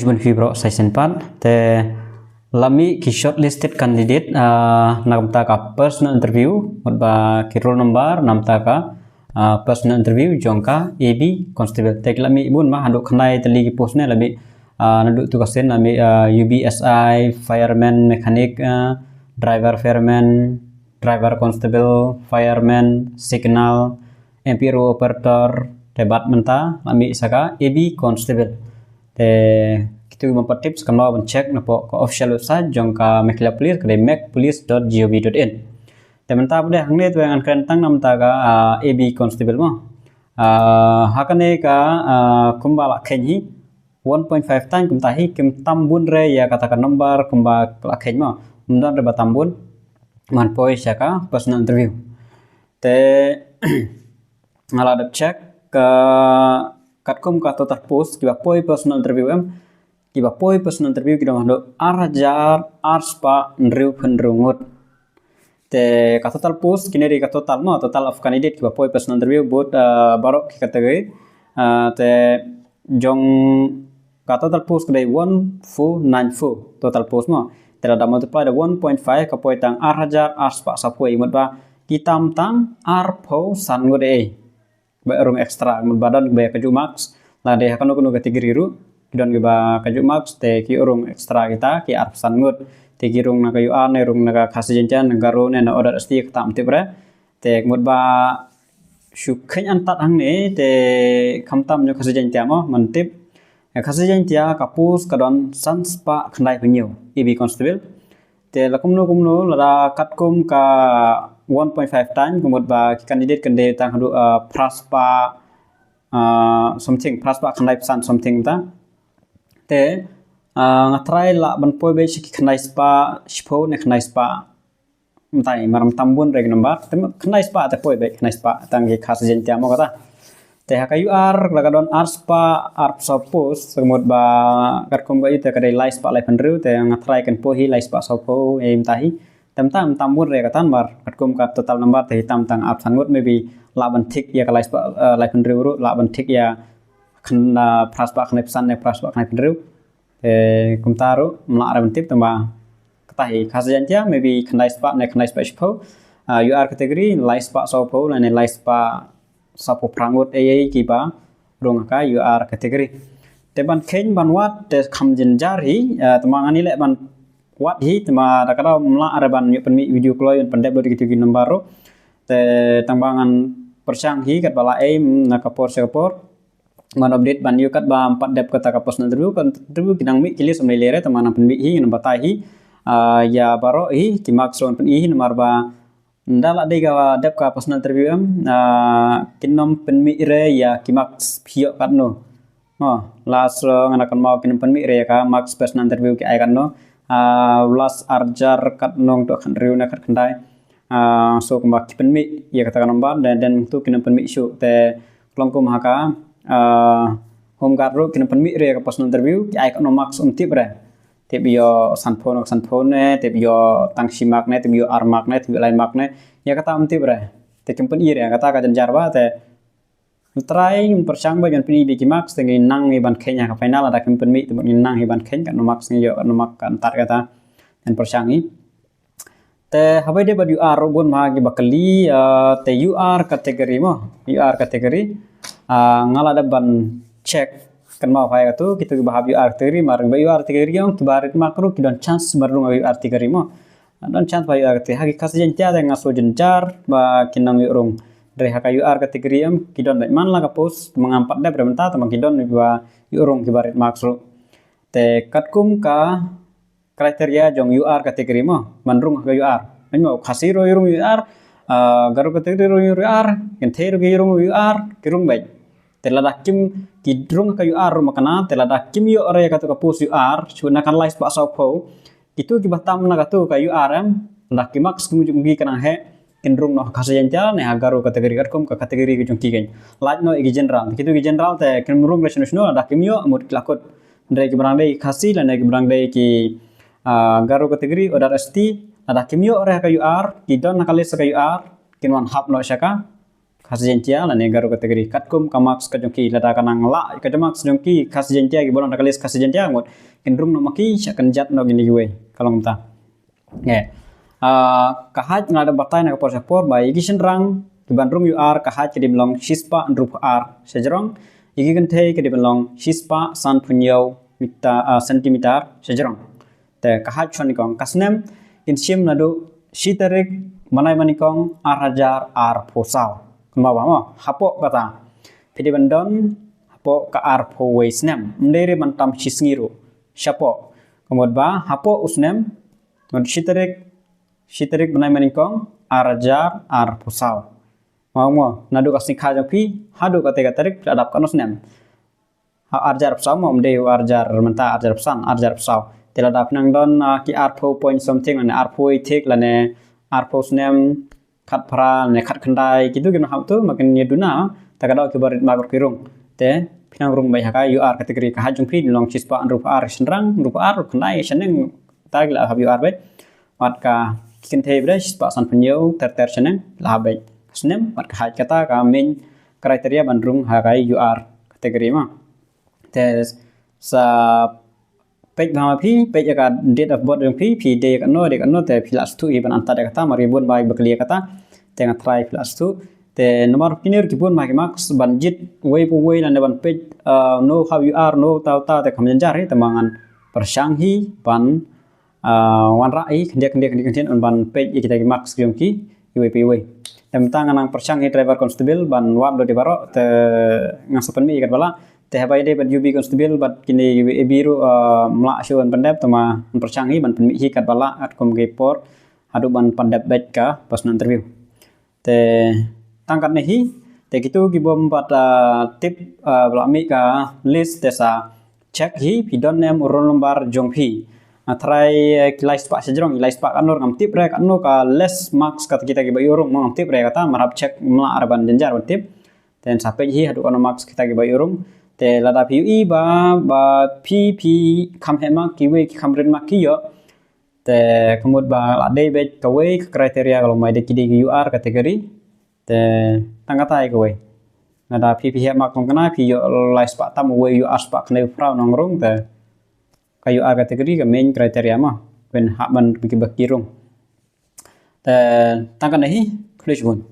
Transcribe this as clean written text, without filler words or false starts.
jumpa Fibro saya sempat lami ki shortlisted candidate namta ka personal interview ba ki roll number namta ka personal interview jongka AB constable tek lami bun ma handuk khnai tali ki post ne lami nanduk tu kasen lami UBSI fireman mechanic driver fireman driver constable fireman signal MPRO operator debat menta lami saka AB constable kita membuat tips kalau mencek napo ke official website jongka Mekla Police ke mekpolice.gov.in. Teman-teman pada hangne tu yang akan tang nam ta ka AB constable mo. Hakane ka kumbala khenhi 1.5 time kumtahi kim tambun re ya katakan nomor kumba khen mo. Mundan re batambun man poi syaka personal interview. Te ngala cek ke katkum ka total post kiba poi personal interview kiba poi personal interview kita mando arjar arspa ndriu pendrungut te ka total post kineri ka total no total of candidate kiba poi personal interview buat barok ki kategori te jong ka total post kedai 1494 total post mo tera da multiply da 1.5 ka poi tang arjar arspa sapoi imut ba kitam tang arpo sangut ba urung ekstra badan ba kaju max la de hakano kuno kategori ru kidon ba kaju max te ki urung ekstra kita ki arpsan ngut te ki rung na kayu an rung na khasijencan negaro ne na order sti tam te bra te mut ba syukhen antat hang ne te khamtam nyo khasijentia mo mantip khasijentia kapus kadon sanspa khnai penyu EB constable te lakumno la katkum ka 1.5 time kemudian bagi kandidat kende tang hadu praspa something praspa khandai pesan something ta te ngatrai la ban poi be siki khandai spa shpo ne khandai spa mtai maram tambun reg number te khandai spa te poi be khandai spa tang ge khas jentia mo kata te hakayu ar lagadon ar spa ar suppose kemudian ba katkum ba ite kadai lai spa lai penru te ngatrai kan pohi lai spa sopo tahi tam tambun re katan bar katkum kat total number te hitam tang ap sangut maybe la bantik ya kalai lai pendriu la bantik ya kena praspa kena pesan ne praspa kena pendriu kumtaru mla ara bantip tamba katahi khasiantia maybe kena spa shpo UR kategori lai spa sopo la ne lai spa sapo prangut kiba rong ka UR kategori te ban khen ban wat te khamjin jari tamangani le ban wat hi tema dakara mla araban penmi video kloy pendep dari gitu nomor te tambangan persang hi kat bala na kapor man update ban yu kat ba 4 dep kata kapos interview kan interview kinang mi kilis omle lere tamana penmi hi nomor tahi ya baro hi timak son pen hi nomor ba ndala de ga dep ka personal interview kinom penmi re ya kimak phio kat no last nganakan mau kinom penmi re ka max personal interview ki ai kan no ulas arjar kat nong to kan riu na kat kandai so kumbak penmi ya katakan nomor dan tu kena penmi isu te klongkum haka home guard ro kena penmi re ka personal interview ki ai kat no max untip re te bio sanphone ne te bio tangsi mak ne te bio armak ne te bio lain mak ne ya kata untip re te kempen ir ya kata ka janjar ba te try persang ba jan pini di max tengi nang ni ban kenya ka final ada kempen mi tu nang hi ban kenya kan no max ni yo no mak kan tar kata dan persang ni te habai de badu ar bun ma gi bakali te UR kategori mo UR kategori ngala da ban check kan mau fai tu kita bahab UR kategori marang ba UR kategori yang tu barit makro kidon chance marung UR kategori mo dan chance ba UR kategori hagi kas jentia da ngaso jenjar ba kinang urung dari haka UR kategori kidon baik man lah kapus mengampat deh berbentar teman kidon juga urung kibarit maksud te katkum ka kriteria jong UR kategori mo manrung haka UR menyo khasiro urung UR garu kategori urung UR kentero urung UR kirung baik telada kim kidrung haka UR makana telada kim yo ore katu kapus UR cuna kan live pak sopo itu kibatam na katu ka UR ndak kimaks kumujungi kana he kendrung no khasiantia ne agaru kategori katkum ka kategori ke jongki gen laj no igi general kitu gi general te kemrung national ada kimyo amut lakot ndai ki brang dei khasi la ne ki brang dei ki garu kategori order st ada kimyo ore ka UR ki don nakalis ka UR kinwan hap no shaka khasijentia la ne garu kategori katkum ka marks ka jongki lada kanang la ka marks jongki khasijentia ki bolon kalis khasijentia ngot kendrung no maki syakan jat no gini gue kalau mta ya kahat ngada batai na por sapor bai gi senrang ki bandrung UR kahat ki dimlong shispa ndrup R sejerong igi gentei ki dimlong shispa san punyo mita sentimeter sejerong te kahat chonikong kasnem insim nadu shitarik manai manikong arajar ar posau kembawa mo hapo kata pidi bandon hapo ka ar po waisnem mendere mantam shisngiru syapo kemudian hapo usnem ngod shitarik manai manikong arajar ar posau mau nadu kasih kajapi hadu kata tarik adap kanusnem arjar pesau mau mende arjar menta arjar pesan arjar pesau teladap nang don ki arpo point something ane arpo itik lane arpo snem kat pra ne kat kendai gitu gimana hal tu makin nyeduna takadau ki barit magur kirung te pinang rung bai haka UR kategori ka hajung pi long sispa rupa ar senrang rupa ar kendai seneng tagla hab UR bai mat ka kinte bre sispa san penyo ter seneng la bai snem mat ka haj kata ka min kriteria bandrung haka UR kategori ma te sa page nama pi page ka date of birth yang pi de ka no te plus 2 iban anta de kata maribun bai baklia kata tengah try plus 2 te nomor pinir kibun mai max banjit way pu way lan ban page no how you are no tau te kam janjari temangan persanghi ban wan rai kendia on ban page kita max yung ki way pu way tentang nang persanghi driver constable ban wab do di baro te ngasapan mi ikat bala te habai de ban UB constable bat kini biru mla syuan pandap tama persanghi ban penmi hikat bala at kom gepor adu ban pandap baik ka pas interview te tangkat nehi te gitu gibom pada tip belami ka list desa check hi pidon nem roll number jongpi try kilai spak sejrong kilai spak anur ngam tip re kanu ka less marks kata kita gibai urung ngam tip re kata marap check mla arban janjar tip dan sampai hi adu ono marks kita gibai urung te lada PUI ba PP kam hema kiwe kamren makiyo te kemud ba lade bet kawe kriteria kalau mai de kidi UR kategori te tangkatai kawe lada PP hema kom kana piyo lai spa tam we UR spa kne frau nongrung te ka UR kategori ka main kriteria ma ben hak ban bagi bakirung te tangkan nahi khulish bun